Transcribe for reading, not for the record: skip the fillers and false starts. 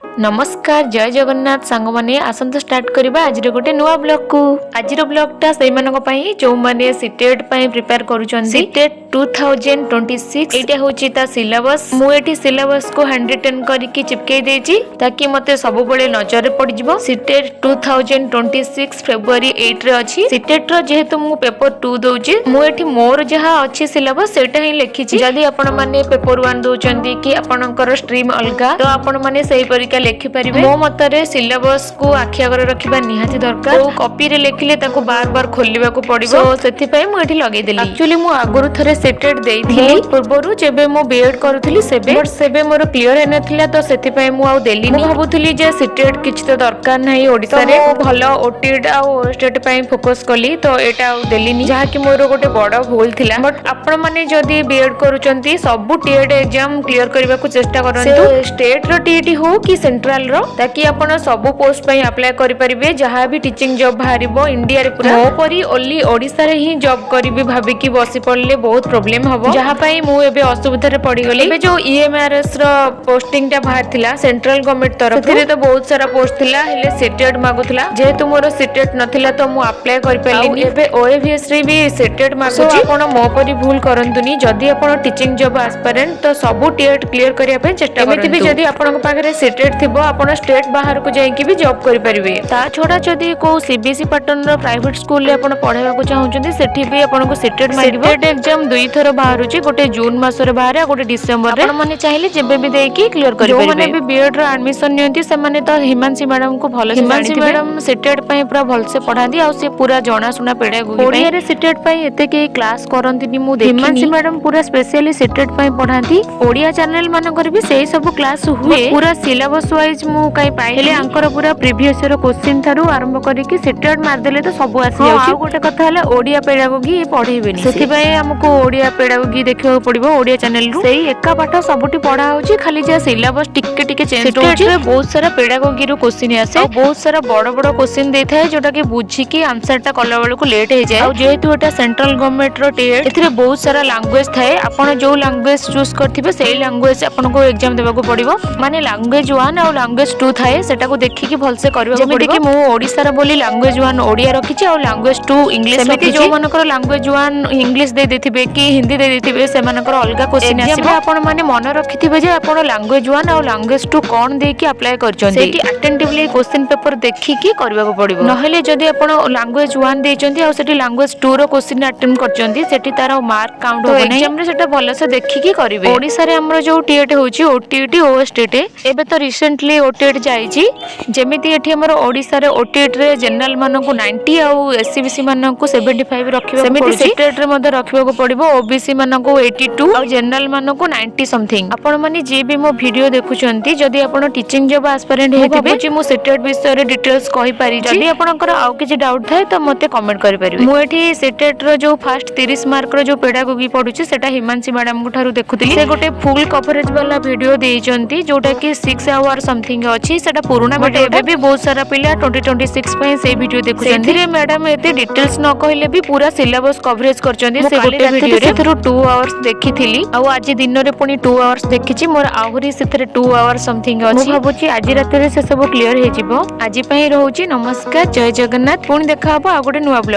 नमस्कार जय जगन्नाथ सांग माने आसंत स्टार्ट करबा आज गोटे नुआ ब्लॉग को। आज ब्लॉगटा से मानक पई जो माने सीटेट पई प्रिपेयर करूछन सीटेट 2026 एटा होची ता सिलेबस। मु एठी सिलेबस को हैंड रिटन करके चिपके देची ताकि मते सब बळे नजर रे पड़ जिवो। सीटेट 2026 फेब्रुआरी 8 रे अछि। सीटेट रो जेहेतु मु पेपर 2 दोउची मु एठी मोर जहा अछि सिलेबस सेटा ही लिखिची। जदी आपण माने पेपर 1 दोचंदी कि आपणकर स्ट्रीम अलगा तो आपण माने सही परीक्षा लिखि परिबे। मो मतरे सिलेबस को आखि आगर रखिबा निहाती दरकार। ओ कॉपी रे लिखिले ताको बार बार खोलिबा को पड़िबो। सो सेति पय मु एठी लगै देली। एक्चुअली मु आगुरु थरे सेटेड देइथिली पूर्वरु जेबे मु बीएड करूथिली सेबे बट सेबे मोर क्लियर हेनथिला तो सेति पय मु आउ देली नि। भाबुथिली जे सेटेड किछ तो दरकार नाही ओडिसा रे भलो ओटीड आ स्टेट पय फोकस कली तो एटा आउ देली नि जहा कि मोर गोटे बड़ भूल थिला। बट आपण माने जदी बीएड करूचंती सब टीएड एग्जाम क्लियर करबा को चेष्टा करंतु। स्टेट रो टीईटी हो कि सेंट्रल रो ताकि आपण सब पोस्ट पय अप्लाई करि परिबे। जहा भी टीचिंग जॉब बाहरिबो इंडिया रे पूरा मो परी ओनली ओडिसा रे ही जॉब करिबे भाबी कि बसी पड़ले बहुत प्रॉब्लम हबो। जहा पय मु एबे असुविधा रे पड़ी गली। एबे जो ईएमआरएस रो पोस्टिंग टा बाहर थिला सेंट्रल गवर्नमेंट तरफ से तो बहुत सारा पोस्ट थिला हेले सीटेट मागुथला। जेहेतु मोर सीटेट नथिला तो मु अप्लाई करि पलिनी। एबे ओएवीएस रे भी सीटेट मागुची। आपण मो परी भूल करंतुनी। जदी आपण टीचिंग जॉब एस्पिरेंट तो सब टीएट क्लियर करिया पय चेष्टा करंतु। एमिति भी जदी आपण पाखरे सीटेट थिबो आपण स्टेट बाहर को जाई कि भी जॉब करि परिबे। ता छोडा जदी को सीबीएसई पैटर्न रो प्राइवेट स्कूल ले आपण पढाइबा को चाहुचंती सेठी भी आपण को सीटेट मागिबो। सीटेट एग्जाम दुई थरो बाहरुची गोटे जून मास रे बाहर गोटे डिसेंबर रे। आपण माने चाहिले जेबे भी देई कि क्लियर करि परिबे। जो माने भी बीएड रो एडमिशन नियंती से माने तो हिमांशी मैडम को भलो से हिमांशी मैडम सीटेट पय पूरा भल से पढादी आ से पूरा जणा सुना पेडा गुगी ओडिया रे सीटेट पय एते के क्लास करंती मु देखि। हिमांशी मैडम पूरा स्पेशली सीटेट पय पढाती। ओडिया चैनल मानकर भी सेही सब क्लास हुए पूरा सिलेबस वाइज मु काई पाइले आंकर पूरा प्रीवियस ईयर क्वेश्चन थारु आरंभ करिकि सेटेड मार देले तो सब आसी जाउची। गोटे कथा हला ओडिया पेडागोगी पढेबेनी सेति पय हमको ओडिया पेडागोगी देखियो पड़िबो ओडिया चैनल रु। सेही एका पाठ सबुटी पढा होची खाली जे सिलेबस टिके टिके चेंज होची। बहुत सारा पेडागोगी रु क्वेश्चन आसे बहुत सारा बड़ बड़ क्वेश्चन देइ थाए जोटा कि बुझी कि आंसर टा कला बेल को लेट हे जाय। आ जेहेतु एटा सेंट्रल गवर्नमेंट रो टीएड एथिरे बहुत सारा लैंग्वेज थाए। आपण जो लैंग्वेज चूज करथिबे सेही लैंग्वेज आपण को एग्जाम देबा को पड़िबो। माने लैंग्वेज 1 और लैंग्वेज 2 थाए सेटा को देखि कि भल से करबा को पड़िबो। जेमिति कि मु ओडिसा रा बोली लैंग्वेज 1 ओडिया रखिछि और लैंग्वेज 2 इंग्लिश रखिछि। जो मानकर लैंग्वेज 1 इंग्लिश दे देथिबे कि हिंदी दे देथिबे से मानकर अलगा क्वेश्चन आसीबो। आपण माने मन रखिथिबे जे आपण लैंग्वेज 1 और लैंग्वेज 2 कोन दे कि अप्लाई करछन सेठी अटेंटिवली क्वेश्चन पेपर देखि कि करबा को पड़िबो। नहले जदी आपण लैंग्वेज 1 देचंती और सेठी लैंग्वेज 2 रो क्वेश्चन अटेम्प्ट करछंती सेठी तार मार्क काउंट होबो नै। एग्जाम रे सेटा भलो से देखि कि करिवे। ओडिसा रे हमर जो टीएट होची ओटीटी ओएसटीटी एबे तो रिसेंटली ओटीटी जाईची। जेमिति एठी हमर ओडिसा रे ओटीटी रे जनरल मानन को 90 और एससीबीसी मानन को 75 रखिबा को पड़िछि। सेटेट रे मध्ये रखिबा को पड़िबो ओबीसी मानन को 82 और जनरल मानन को 90 समथिंग। आपण माने जे भी मो वीडियो देखुचंती जदी आपण टीचिंग जॉब एस्पिरेंट हेतिबे जे मो सेटेट विषय रे डिटेल्स कहि पारि। जदी आपनकर आउ किछि डाउट थाए तो मते कमेंट करि परिबे। मु एठी सेटेट रो जो फर्स्ट 30 मार्क रो जो पेडागोगी पढुछि सेटा हिमांशी मैडम को थारु देखुतिली। से गोटे फुल कवरेज वाला वीडियो देइचंती जोटा कि 6 आवर समथिंग अछि। सेटा पुराना बट एबे भी बहुत सारा पिला 2026 पय से वीडियो देखुचंती। रे मैडम एते डिटेल्स न कहले भी पूरा सिलेबस कवरेज करचंती। से गोटे वीडियो रे थरो 2 आवर्स देखिथिली आ आज दिन रे पुनी 2 आवर्स देखिछि। मोर आहुरी सेथरे 2 आवर्स समथिंग अछि। मु भाबुछि आज राति रे से सब क्लियर हे जिवो। आज पय रहउछि नमस्कार जय जगन्नाथ। पुनी देखा हबो आ गोटे नुवा ब्लॉग।